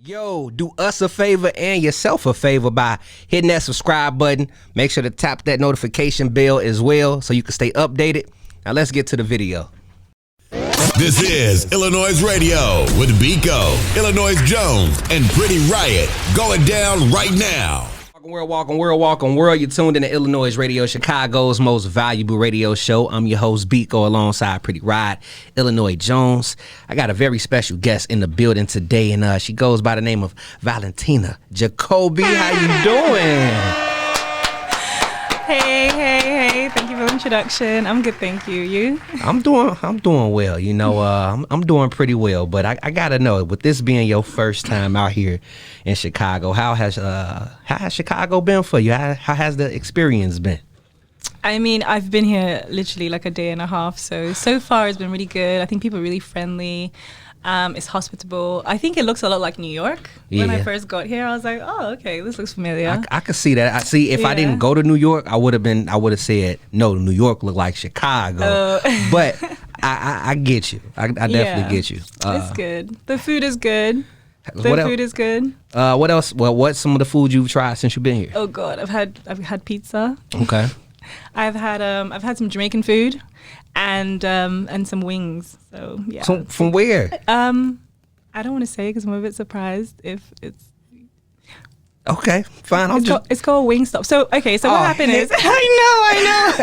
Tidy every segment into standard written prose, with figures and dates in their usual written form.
Yo, do us a favor and yourself a favor by hitting that subscribe button. Make sure to tap that notification bell as well so you can stay updated. Now let's get to the video. This is iLLANOiZE Radio with Biko, Illinois Jones, and Pretty Riot going down right now. Welcome world. You're tuned in to iLLANOiZE Radio, Chicago's most valuable radio show. I'm your host, Biko, alongside Pretty Riot, Illinois Jones. I got a very special guest in the building today, and she goes by the name of Valentina Giacobbe. How you doing? Hey. Thank you for the introduction. I'm good, thank you. You? I'm doing well. You know, I'm doing pretty well. But I gotta know, with this being your first time out here in Chicago, how has Chicago been for you? How has the experience been? I mean, I've been here literally like a day and a half. So far it's been really good. I think people are really friendly. It's hospitable. I think it looks a lot like New York. When I first got here, I was like, oh, okay, this looks familiar. I could see that. If I didn't go to New York, I would have said, no, New York looked like Chicago. But I get you. I definitely get you. It's good. The food is good. Food is good. What else? Well, what's some of the food you've tried since you've been here? Oh God, I've had pizza. Okay. I've had some Jamaican food. And some wings. So yeah. So from where? I don't want to say because I'm a bit surprised if it's. Okay, fine. It's called Wingstop. So what happened is I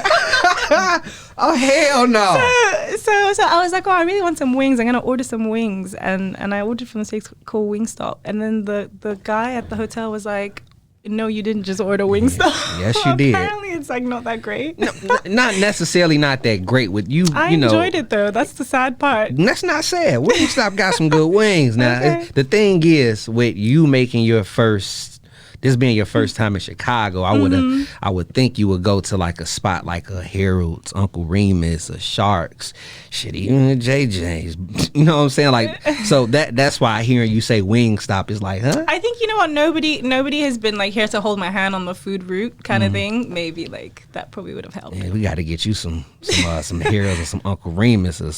know. Oh hell no. So I was like, oh, I really want some wings. I'm gonna order some wings, and I ordered from the place called Wingstop, and then the guy at the hotel was like, no, you didn't just order Wingstop. Yes, you did. Apparently, it's like not that great. No, not necessarily not that great with you. I enjoyed it though. That's the sad part. That's not sad. Wingstop got some good wings. Now, Okay. The thing is, with you making this being your first time in Chicago, I would think you would go to like a spot like a Harold's, Uncle Remus, a Sharks, shit, even a JJ's. You know what I'm saying? Like, so that's why hearing you say Wingstop is like, huh? I think, you know what, nobody has been like here to hold my hand on the food route kind of thing. Maybe like that probably would have helped. Yeah, we got to get you some Harold's or some Uncle Remus or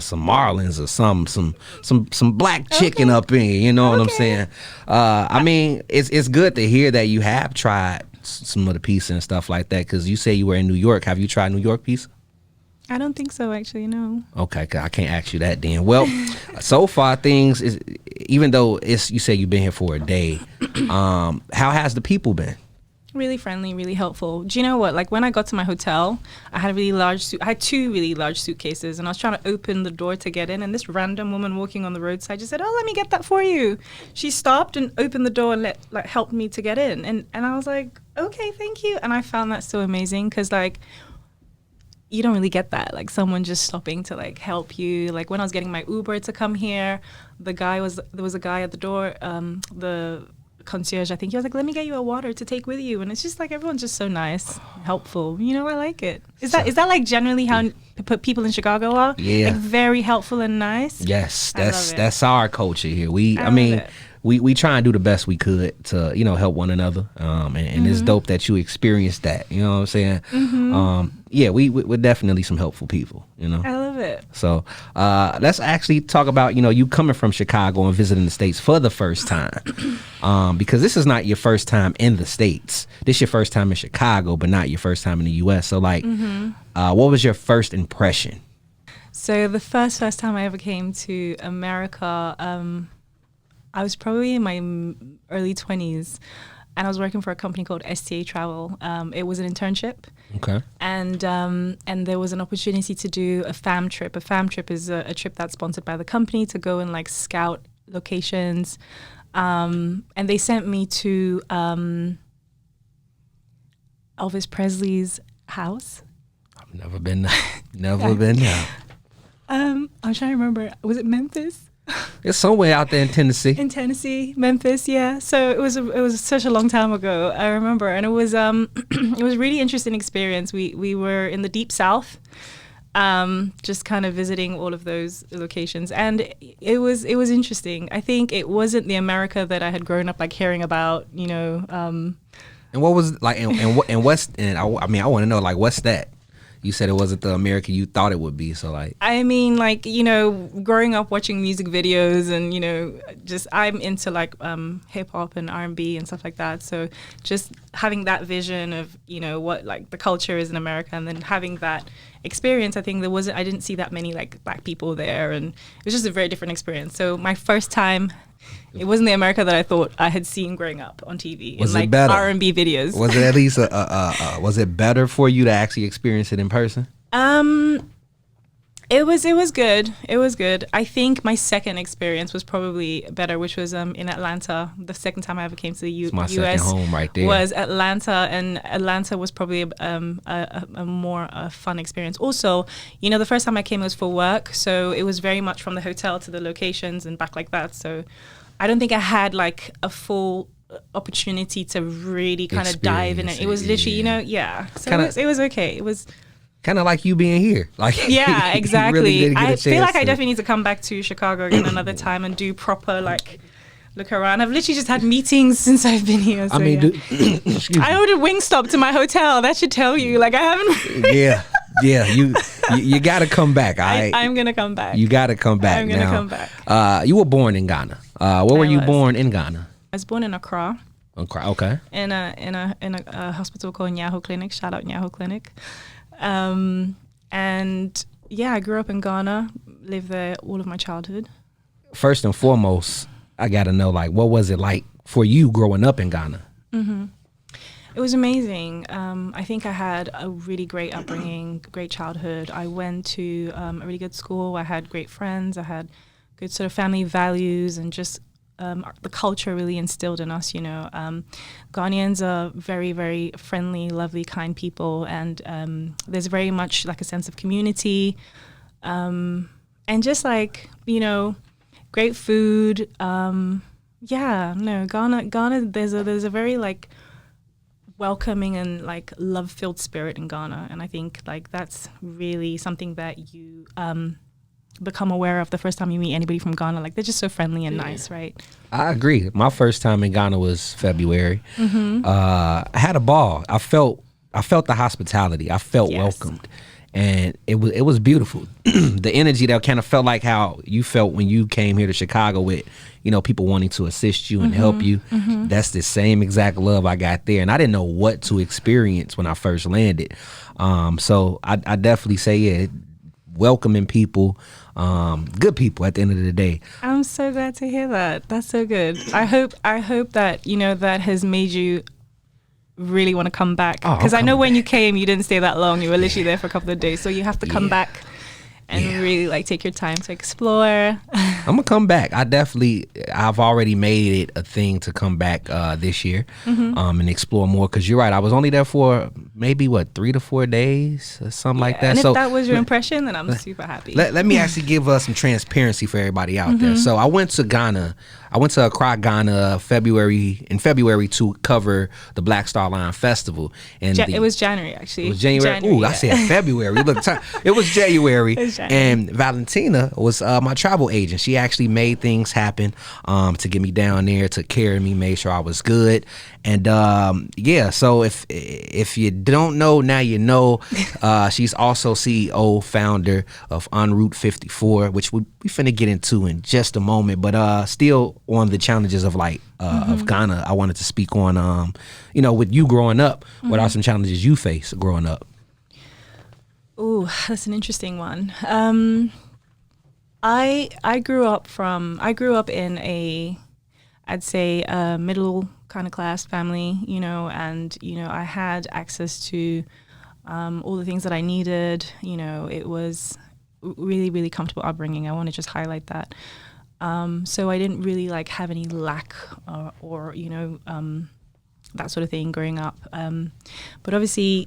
some Marlins or some black chicken up in. You know what I'm saying? I mean, it's good to hear that you have tried some of the pizza and stuff like that, because you say you were in New York. Have you tried New York pizza? I don't think so, actually, no. Okay, I can't ask you that then. Well, so far things is, even though you say you've been here for a day, how has the people been? Really friendly, really helpful. Do you know what? Like when I got to my hotel, I had two really large suitcases, and I was trying to open the door to get in, and this random woman walking on the roadside just said, "Oh, let me get that for you." She stopped and opened the door and helped me to get in, and I was like, "Okay, thank you." And I found that so amazing because like you don't really get that, like someone just stopping to like help you. Like when I was getting my Uber to come here, there was a guy at the door, the concierge, I think he was like, let me get you a water to take with you. And it's just like everyone's just so nice, helpful, you know. I like it. Is that like generally how people in Chicago are? Yeah, like very helpful and nice. Yes, that's our culture here. We try and do the best we could to, you know, help one another, and it's dope that you experienced that, you know what I'm saying? Yeah, we're definitely some helpful people, you know. I love it. So let's actually talk about, you know, you coming from Chicago and visiting the States for the first time, because this is not your first time in the States. This is your first time in Chicago, but not your first time in the U.S. So like, what was your first impression? So the first time I ever came to America, I was probably in my early 20s, and I was working for a company called STA Travel. It was an internship. Okay. And there was an opportunity to do a fam trip. A fam trip is a trip that's sponsored by the company to go and like scout locations. And they sent me to Elvis Presley's house. I've never been there. Been there. I'm trying to remember. Was it Memphis? It's somewhere out there in Tennessee. In Tennessee, Memphis, yeah. So it was such a long time ago. I remember, and it was it was a really interesting experience. We were in the deep South, just kind of visiting all of those locations, and it was interesting. I think it wasn't the America that I had grown up like hearing about, you know. And what was like, and I want to know, like, what's that? You said it wasn't the America you thought it would be. So like, I mean, like, you know, growing up watching music videos and, you know, just I'm into like hip hop and R&B and stuff like that. So just having that vision of, you know, what like the culture is in America, and then having that experience, I think I didn't see that many like black people there, and it was just a very different experience. So my first time, it wasn't the America that I thought I had seen growing up on TV Was in it like better? R&B videos. Was it at least was it better for you to actually experience it in person? It was good. It was good. I think my second experience was probably better, which was in Atlanta. The second time I ever came to the It's my US second home right there. was Atlanta, and Atlanta was probably a more fun experience. Also, you know, the first time I came was for work, so it was very much from the hotel to the locations and back like that. So I don't think I had like a full opportunity to really kind of dive in it. It was literally, you know, So it was okay. It was kind of like you being here. Like, yeah, exactly. You really didn't get a I feel like chance I definitely need to come back to Chicago again another time and do proper like look around. I've literally just had meetings since I've been here. So, I mean, yeah. I ordered Wingstop to my hotel. That should tell you. Like I haven't. Yeah. You got to come back. I'm gonna come back. You got to come back. I'm gonna come back. You were born in Ghana. Where were you born in Ghana? I was born in Accra. Okay. In a hospital called Nyaho Clinic. Shout out Nyaho Clinic. And yeah, I grew up in Ghana, lived there all of my childhood. First and foremost, I got to know, like, what was it like for you growing up in Ghana? Mm-hmm. It was amazing. I think I had a really great upbringing, great childhood. I went to a really good school. I had great friends. I had good sort of family values, and just the culture really instilled in us, you know. Ghanaians are very, very friendly, lovely, kind people, and there's very much like a sense of community, and just like, you know, great food. Ghana, there's a very like welcoming and like love-filled spirit in Ghana, and I think like that's really something that you become aware of the first time you meet anybody from Ghana. Like they're just so friendly and nice, right? I agree. My first time in Ghana was February. Mm-hmm. I had a ball. I felt the hospitality. I felt welcomed, and it was beautiful. The energy that kind of felt like how you felt when you came here to Chicago with, you know, people wanting to assist you and help you. Mm-hmm. That's the same exact love I got there, and I didn't know what to experience when I first landed. So I definitely say welcoming people. Good people at the end of the day. I'm so glad to hear that. That's so good. I hope that, you know, that has made you really want to come back, because I know when you came you didn't stay that long. You were literally there for a couple of days, so you have to come back and really like take your time to explore. I'm gonna come back. I've already made it a thing to come back this year, and explore more, because you're right, I was only there for maybe 3 to 4 days or something like that. And so if that was your impression, then I'm super happy. Let me actually give us some transparency for everybody out there. So I went to Ghana. I went to Accra, Ghana, in February to cover the Black Star Line Festival. And it was January, actually. It was January. I said February. Look, it was January. It was January. And Valentina was my travel agent. She actually made things happen to get me down there, took care of me, made sure I was good. And so if you don't know, now you know. She's also CEO, founder of Enroute54, which we finna get into in just a moment. But still on the challenges of of Ghana, I wanted to speak on, with you growing up, what are some challenges you face growing up? Ooh, that's an interesting one. I grew up in I'd say a middle kind of class family, and I had access to all the things that I needed. It was really, really comfortable upbringing. I want to just highlight that. So I didn't really have any lack or that sort of thing growing up. But obviously,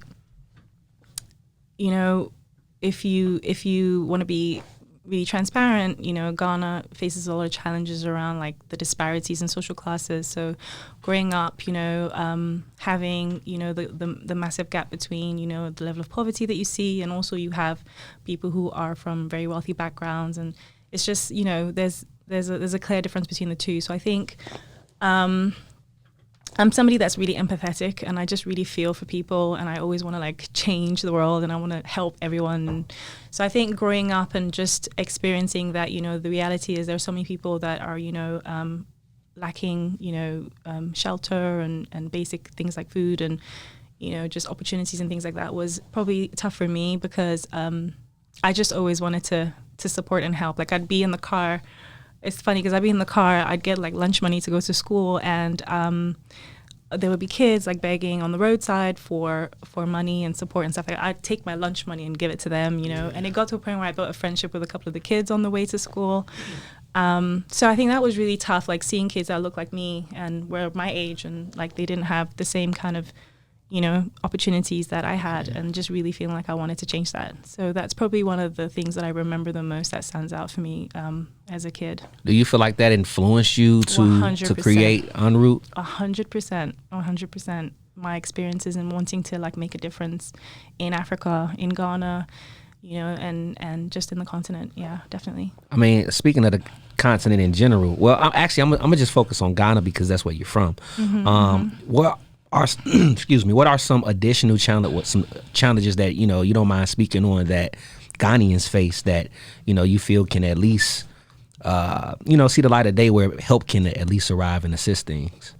if you want to be really transparent, Ghana faces a lot of challenges around the disparities in social classes. So growing up, having, the massive gap between, the level of poverty that you see, and also you have people who are from very wealthy backgrounds, and it's just, there's a clear difference between the two. So I think I'm somebody that's really empathetic, and I just really feel for people, and I always want to like change the world, and I want to help everyone. So I think growing up and just experiencing that, you know, the reality is there are so many people that are, you know, lacking, you know, shelter and basic things like food and, you know, just opportunities and things like that was probably tough for me, because I just always wanted to support and help. Like I'd be in the car. It's funny because I'd be in the car, I'd get like lunch money to go to school, and there would be kids like begging on the roadside for money and support and stuff like that. I'd take my lunch money and give it to them, you know, and it got to a point where I built a friendship with a couple of the kids on the way to school. So I think that was really tough, like seeing kids that look like me and were my age, and like they didn't have the same kind of, you know, opportunities that I had, and just really feeling like I wanted to change that. So that's probably one of the things that I remember the most that stands out for me as a kid. Do you feel like that influenced you to 100%. create Enroute? 100%. My experiences in wanting to like make a difference in Africa, in Ghana, you know, and just in the continent. Yeah, definitely. I mean, speaking of the continent in general, well, I'm gonna just focus on Ghana because that's where you're from. What are what are some additional challenges that, you know, you don't mind speaking on that Ghanaians face that, you know, you feel can at least you know, see the light of day, where help can at least arrive and assist things?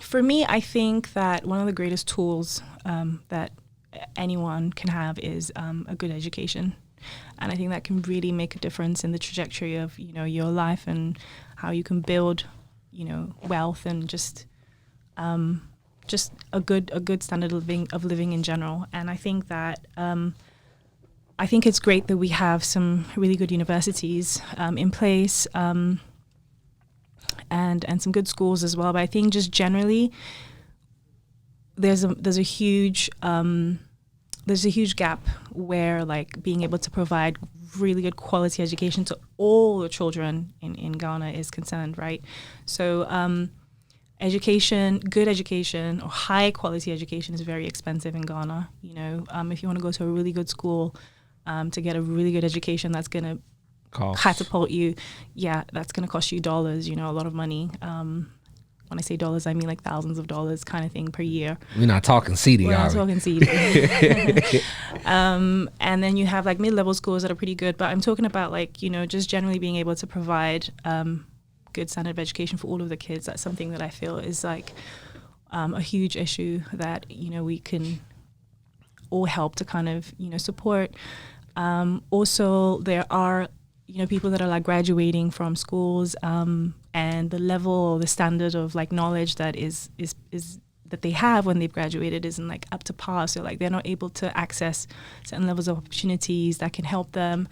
For me, I think that one of the greatest tools that anyone can have is a good education. And I think that can really make a difference in the trajectory of, you know, your life and how you can build, you know, wealth and just a good standard of living in general. And I think that I think it's great that we have some really good universities in place, and some good schools as well. But I think just generally, there's a huge gap where like being able to provide really good quality education to all the children in Ghana is concerned, right? So good education or high quality education is very expensive in Ghana. You know, if you want to go to a really good school to get a really good education, that's going to catapult you. Yeah, that's going to cost you dollars, you know, a lot of money. When I say dollars, I mean like thousands of dollars kind of thing per year. We're not talking CD, We're not talking CD. And then you have like mid-level schools that are pretty good, but I'm talking about like, you know, just generally being able to provide good standard of education for all of the kids. That's something that I feel is like a huge issue that, you know, we can all help to kind of, you know, support. Also, there are, you know, people that are like graduating from schools, and the level or the standard of like knowledge that is that they have when they've graduated isn't like up to par. So like they're not able to access certain levels of opportunities that can help them.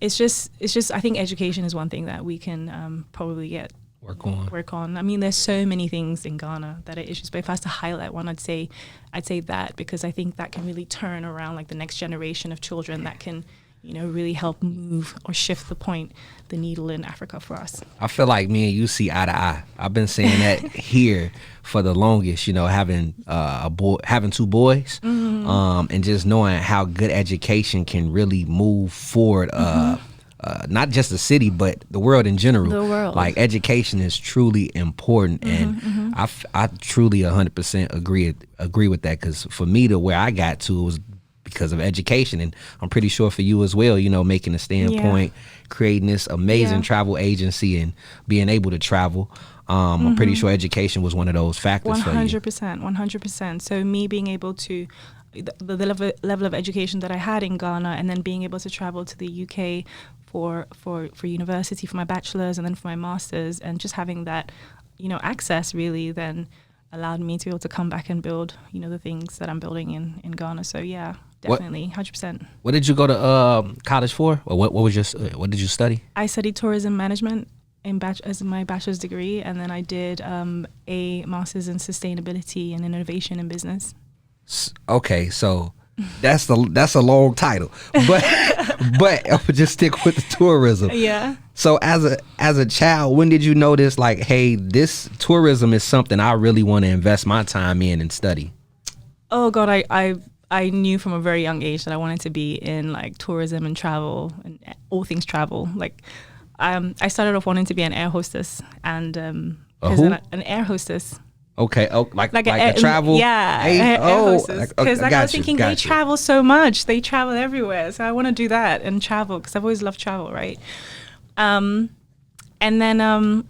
It's just I think education is one thing that we can probably work on. I mean, there's so many things in Ghana that are issues, but if I was to highlight one, I'd say that, because I think that can really turn around like the next generation of children that can, you know, really help move or shift the needle in Africa for us. I feel like me and you see eye to eye. I've been saying that here for the longest, you know, having having two boys, and just knowing how good education can really move forward, not just the city, but the world in general. The world. Like education is truly important, and I truly 100% agree with that, because for me, to where I got to was because of education, and I'm pretty sure for you as well, you know, making a standpoint, creating this amazing travel agency and being able to travel. I'm pretty sure education was one of those factors for you. 100%. So me being able to, the level of education that I had in Ghana, and then being able to travel to the UK for university, for my bachelor's and then for my master's, and just having that, you know, access really then allowed me to be able to come back and build, you know, the things that I'm building in Ghana. So yeah, definitely, 100%. What did you go to college for? Or what did you study? I studied tourism management as my bachelor's degree, and then I did a master's in sustainability and innovation in business. Okay, so that's a long title, but I would just stick with the tourism. Yeah. So as a child, when did you notice like, hey, this tourism is something I really want to invest my time in and study? Oh God, I knew from a very young age that I wanted to be in like tourism and travel and all things travel. Like I started off wanting to be an air hostess, and an air hostess. Okay. Oh, like a travel. Yeah. Air hostess. Because I was thinking they travel so much. They travel everywhere. So I want to do that and travel because I've always loved travel, right? And then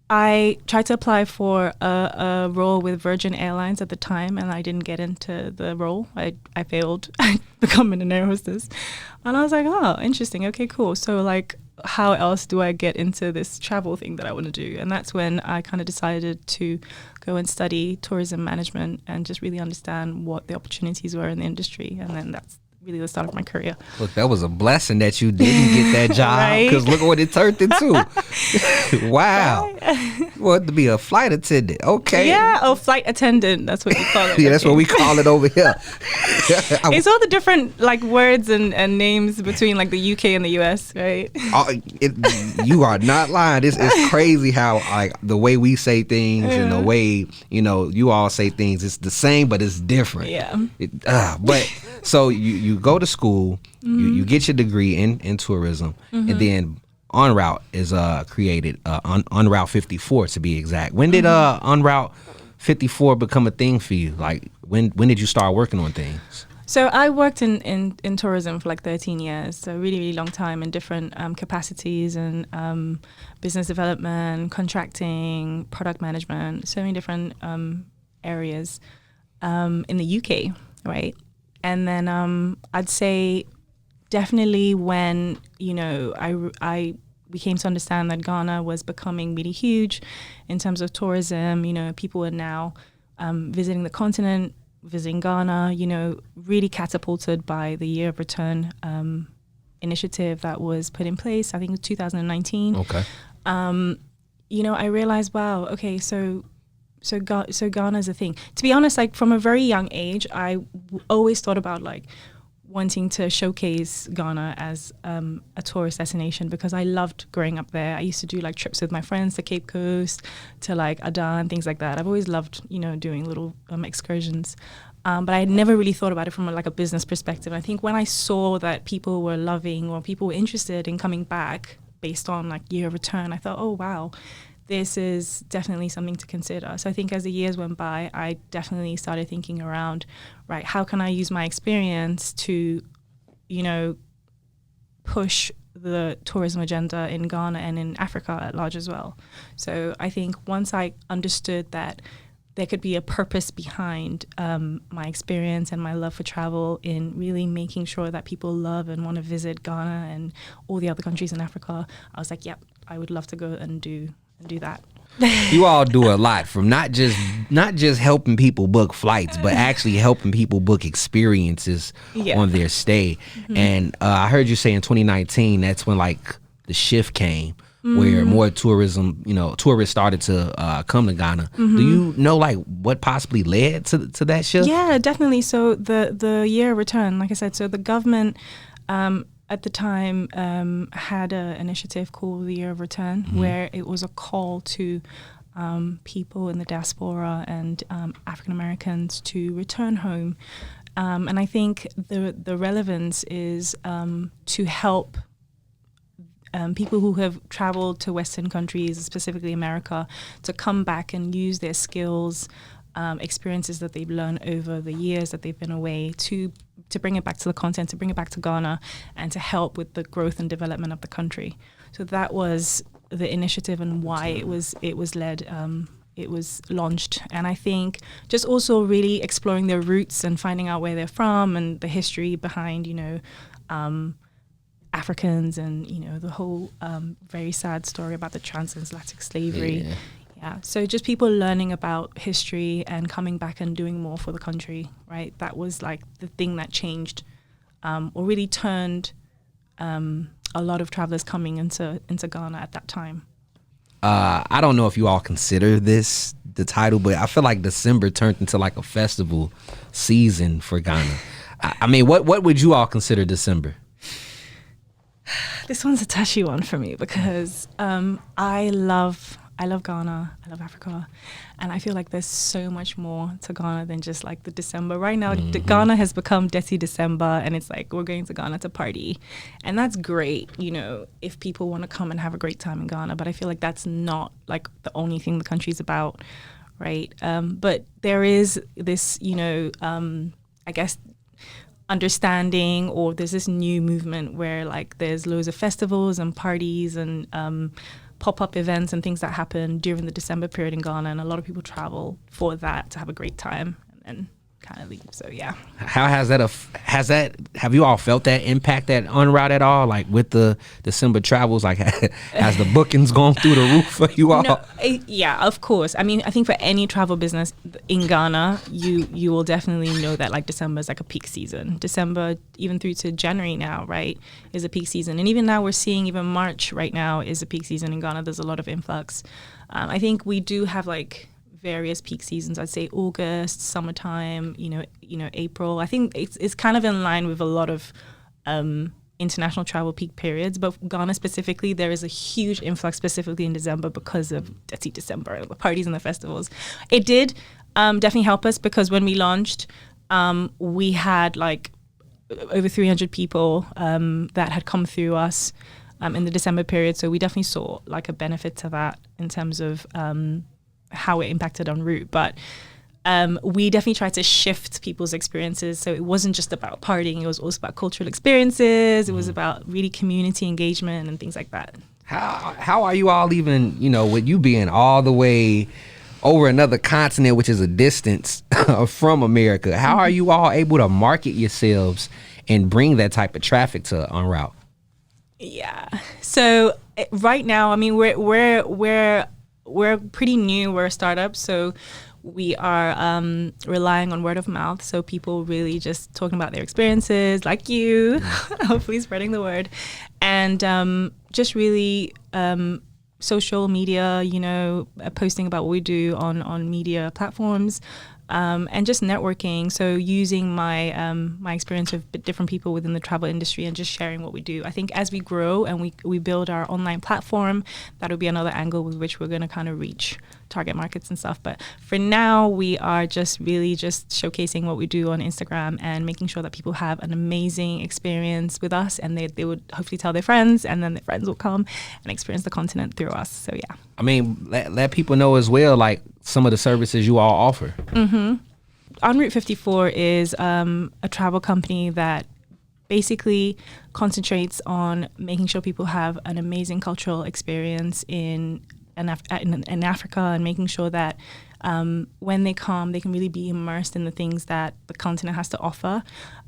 I tried to apply for a role with Virgin Airlines at the time, and I didn't get into the role. I failed becoming an air hostess. And I was like, oh, interesting. Okay, cool. So like, how else do I get into this travel thing that I want to do? And that's when I kind of decided to go and study tourism management and just really understand what the opportunities were in the industry. And then that's really the start of my career. Look, that was a blessing that you didn't get that job, because look what it turned into. Wow. Right. Well, to be a flight attendant. Okay. Yeah, flight attendant. That's what you call it. Yeah, that's what we call it over here. It's all the different like words and names between like the UK and the US, right? You are not lying. It's crazy how like the way we say things and the way, you all say things, it's the same, but it's different. Yeah. But so you go to school, you get your degree in tourism, and then Enroute is created, Enroute54 to be exact. When did Enroute54 become a thing for you? Like when did you start working on things? So I worked in tourism for like 13 years, so really, really long time in different capacities and business development, contracting, product management, so many different areas in the UK, right? And then I'd say definitely when, I we came to understand that Ghana was becoming really huge in terms of tourism. People are now visiting the continent, visiting Ghana, really catapulted by the Year of Return initiative that was put in place, I think it was 2019. Okay. I realized, wow, okay, so Ghana's a thing. To be honest, like from a very young age, I always thought about like wanting to showcase Ghana as a tourist destination because I loved growing up there. I used to do like trips with my friends to Cape Coast, to like Adan, things like that. I've always loved, doing little excursions. But I had never really thought about it from a business perspective. I think when I saw that people were loving or people were interested in coming back based on like Year of Return, I thought, oh, wow, this is definitely something to consider. So I think as the years went by, I definitely started thinking around, right, how can I use my experience to, push the tourism agenda in Ghana and in Africa at large as well. So I think once I understood that there could be a purpose behind my experience and my love for travel in really making sure that people love and want to visit Ghana and all the other countries in Africa, I was like, yep, I would love to go and do that. You all do a lot, from not just helping people book flights, but actually helping people book experiences on their stay. And I heard you say in 2019, that's when like the shift came, where more tourism, tourists started to come to Ghana. Do you know like what possibly led to that shift? Yeah, definitely. So the Year of Return, like I said, so the government at the time had an initiative called the Year of Return, where it was a call to people in the diaspora and African Americans to return home. And I think the relevance is to help people who have traveled to Western countries, specifically America, to come back and use their skills, experiences that they've learned over the years that they've been away to bring it back to the continent, to bring it back to Ghana, and to help with the growth and development of the country. So that was the initiative and why it was led. It was launched. And I think just also really exploring their roots and finding out where they're from and the history behind, Africans and, the whole very sad story about the transatlantic slavery. Yeah. So just people learning about history and coming back and doing more for the country, right? That was like the thing that changed or really turned a lot of travelers coming into Ghana at that time. I don't know if you all consider this the title, but I feel like December turned into like a festival season for Ghana. I mean, what would you all consider December? This one's a touchy one for me because I love I love Ghana, I love Africa, and I feel like there's so much more to Ghana than just like the December. Right now, Ghana has become Dirty December, and it's like we're going to Ghana to party, and that's great, you know, if people want to come and have a great time in Ghana. But I feel like that's not like the only thing the country's about, right? But there is this, you know, I guess, understanding, or there's this new movement where like there's loads of festivals and parties and pop-up events and things that happen during the December period in Ghana, and a lot of people travel for that to have a great time and then kind of leave. So yeah. How has that have you all felt that impact at Enroute at all, like with the December travels? Like has the bookings gone through the roof for you all? No, yeah, of course. I mean, I think for any travel business in Ghana, you will definitely know that like December is like a peak season. December even through to January now, right, is a peak season. And even now we're seeing even March right now is a peak season in Ghana. There's a lot of influx. I think we do have like various peak seasons. I'd say August, summertime, you know, April. I think it's kind of in line with a lot of international travel peak periods. But Ghana specifically, there is a huge influx specifically in December because of Dirty December, the parties and the festivals. It did definitely help us because when we launched, we had like over 300 people that had come through us in the December period. So we definitely saw like a benefit to that in terms of how it impacted Enroute. But we definitely tried to shift people's experiences. So it wasn't just about partying. It was also about cultural experiences. It was about really community engagement and things like that. How are you all even, you know, with you being all the way over another continent, which is a distance from America, how are you all able to market yourselves and bring that type of traffic to Enroute? Yeah. So right now, I mean, we're pretty new. We're a startup, so we are relying on word of mouth. So people really just talking about their experiences, like you, hopefully spreading the word, and just really social media, you know, posting about what we do on media platforms. And just networking. So using my my experience of different people within the travel industry and just sharing what we do. I think as we grow and we build our online platform, that'll be another angle with which we're going to kind of reach target markets and stuff. But for now, we are just really just showcasing what we do on Instagram and making sure that people have an amazing experience with us, and they would hopefully tell their friends, and then their friends will come and experience the continent through us. So yeah. I mean, let people know as well, like some of the services you all offer. Enroute54 is a travel company that basically concentrates on making sure people have an amazing cultural experience in Africa, and making sure that when they come, they can really be immersed in the things that the continent has to offer.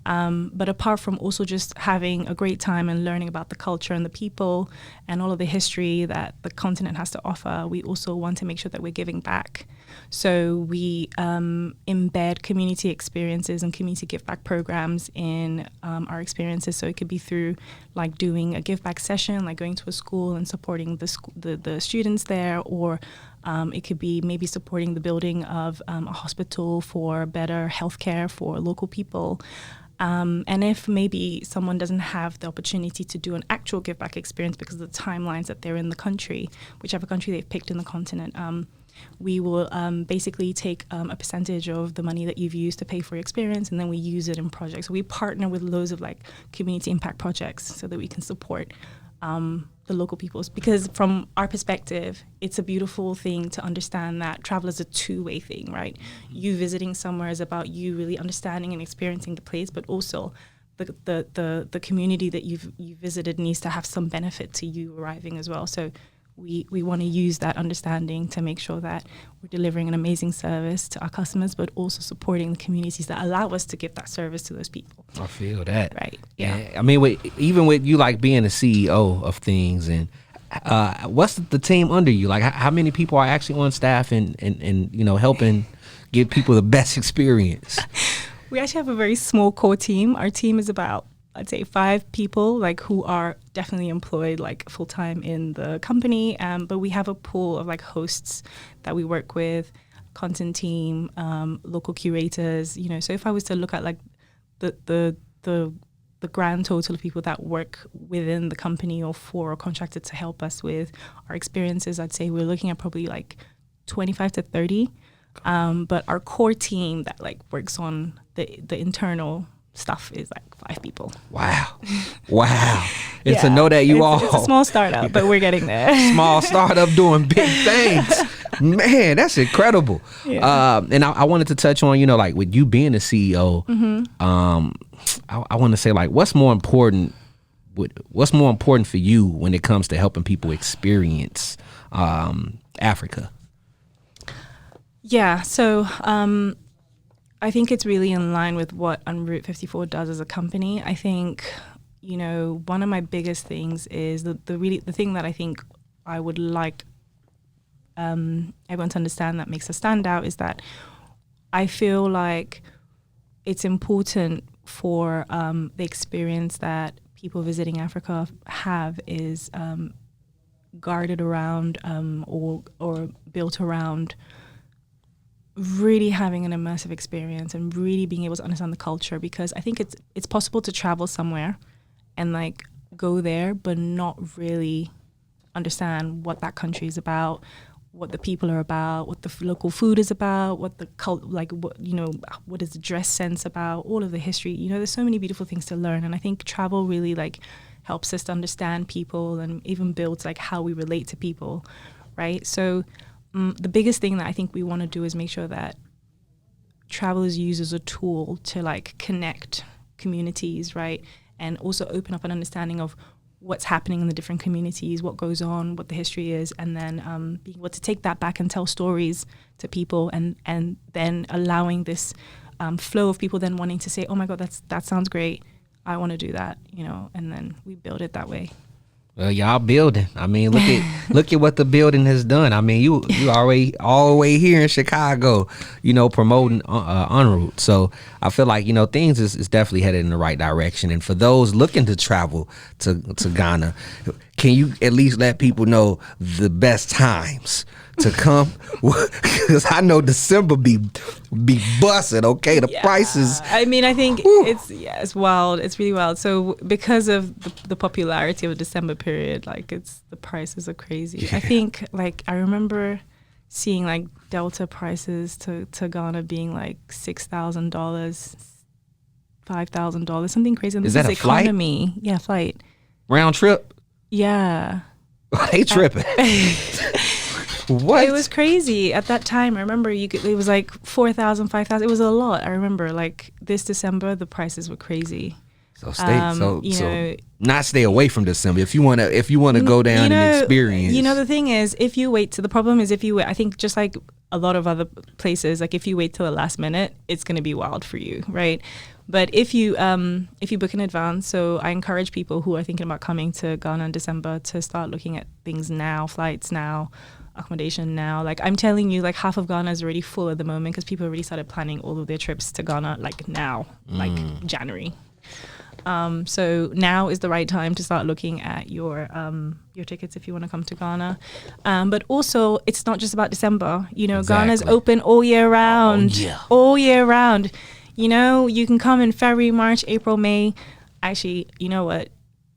But apart from also just having a great time and learning about the culture and the people and all of the history that the continent has to offer, we also want to make sure that we're giving back. So we embed community experiences and community give back programs in our experiences. So it could be through like doing a give back session, like going to a school and supporting the students there, or it could be maybe supporting the building of a hospital for better healthcare for local people. And if maybe someone doesn't have the opportunity to do an actual give back experience because of the timelines that they're in the country, whichever country they've picked in the continent, we will basically take a percentage of the money that you've used to pay for your experience, and then we use it in projects. So we partner with loads of like community impact projects so that we can support the local peoples, because from our perspective, it's a beautiful thing to understand that travel is a two-way thing, right? You visiting somewhere is about you really understanding and experiencing the place, but also the community that you've visited needs to have some benefit to you arriving as well. So we want to use that understanding to make sure that we're delivering an amazing service to our customers, but also supporting the communities that allow us to give that service to those people. I feel that. Right. Yeah. And, I mean, even with you like being the CEO of things, and what's the team under you? Like how many people are actually on staff and you know, helping give people the best experience? We actually have a very small core team. Our team is about, I'd say, 5 people, like who are definitely employed like full time in the company. But we have a pool of like hosts that we work with, content team, local curators. You know, so if I was to look at like the the grand total of people that work within the company or for or contracted to help us with our experiences, I'd say we're looking at probably like 25 to 30. But our core team that like works on the internal stuff is like 5 people. Wow. And to know that it's a small startup, but we're getting there. Small startup doing big things. Man, that's incredible. Yeah. And I wanted to touch on, like with you being a CEO, I want to say like, what's more important for you when it comes to helping people experience Africa? Yeah. So, I think it's really in line with what Enroute54 does as a company. I think, one of my biggest things is the thing that I think I would like everyone to understand that makes us stand out is that I feel like it's important for the experience that people visiting Africa have is guarded around or built around really having an immersive experience and really being able to understand the culture, because I think it's possible to travel somewhere and like go there but not really understand what that country is about, what the people are about, what the local food is about, what the what is the dress sense about, all of the history. There's so many beautiful things to learn, and I think travel really like helps us to understand people and even builds like how we relate to people, right? So the biggest thing that I think we want to do is make sure that travel is used as a tool to like connect communities, right? And also open up an understanding of what's happening in the different communities, what goes on, what the history is, and then being able to take that back and tell stories to people, and then allowing this flow of people then wanting to say, oh my God, that sounds great, I want to do that, and then we build it that way. Well, y'all building. I mean, look at what the building has done. I mean, you already all the way here in Chicago, promoting Enroute. So I feel like things is definitely headed in the right direction. And for those looking to travel to Ghana, can you at least let people know the best times to come? Because I know December be busted. Okay, the prices. I mean, I think it's wild. It's really wild. So because of the popularity of the December period, like the prices are crazy. Yeah. I think like I remember seeing like Delta prices to Ghana being like $6,000, $5,000, something crazy. And is that a economy? Flight? Yeah, flight. Round trip? Yeah. They tripping. What? It was crazy at that time. I remember it was like 4,000, 5,000. It was a lot. I remember like this December, the prices were crazy. So not stay away from December if you want to go down and experience. The thing is, I think just like a lot of other places, like if you wait till the last minute, it's going to be wild for you, right? But if you book in advance, so I encourage people who are thinking about coming to Ghana in December to start looking at things now, flights now, accommodation now. Like I'm telling you, like half of Ghana is already full at the moment because people already started planning all of their trips to Ghana like now, like January. So now is the right time to start looking at your tickets if you want to come to Ghana. But also, it's not just about December. Exactly. Ghana's open all year round. Oh, yeah. All year round. You can come in February, March, April, May. Actually, you know what?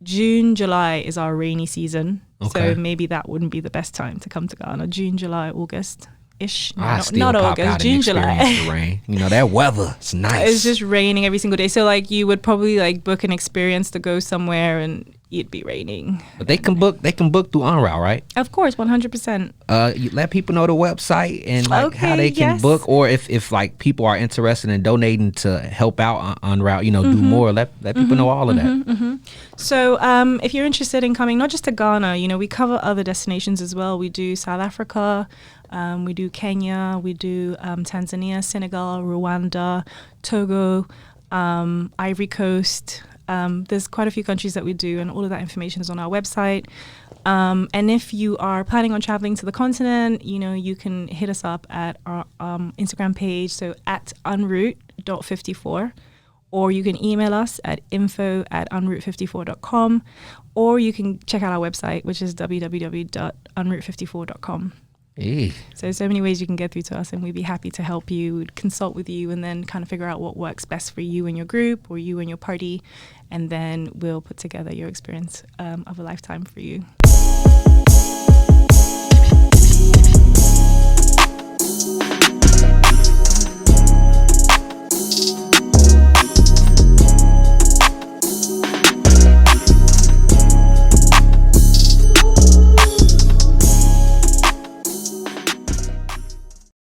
June, July is our rainy season. Okay. So maybe that wouldn't be the best time to come to Ghana. June, July, August-ish. Not August, June, July. The rain. That weather, it's nice. It's just raining every single day. So like you would probably like book an experience to go somewhere and it'd be raining. But they can book through Enroute, right? Of course, 100%. You let people know the website and like how they can book, or if like people are interested in donating to help out Enroute, do more. Let people know all of that. So if you're interested in coming, not just to Ghana, we cover other destinations as well. We do South Africa, we do Kenya, we do Tanzania, Senegal, Rwanda, Togo, Ivory Coast. There's quite a few countries that we do, and all of that information is on our website. And if you are planning on traveling to the continent, you can hit us up at our Instagram page, so at Enroute54, or you can email us at info@enroute54.com, or you can check out our website, which is www.enroute54.com. So many ways you can get through to us, and we'd be happy to help you. We'd consult with you and then kind of figure out what works best for you and your group or you and your party, and then we'll put together your experience of a lifetime for you.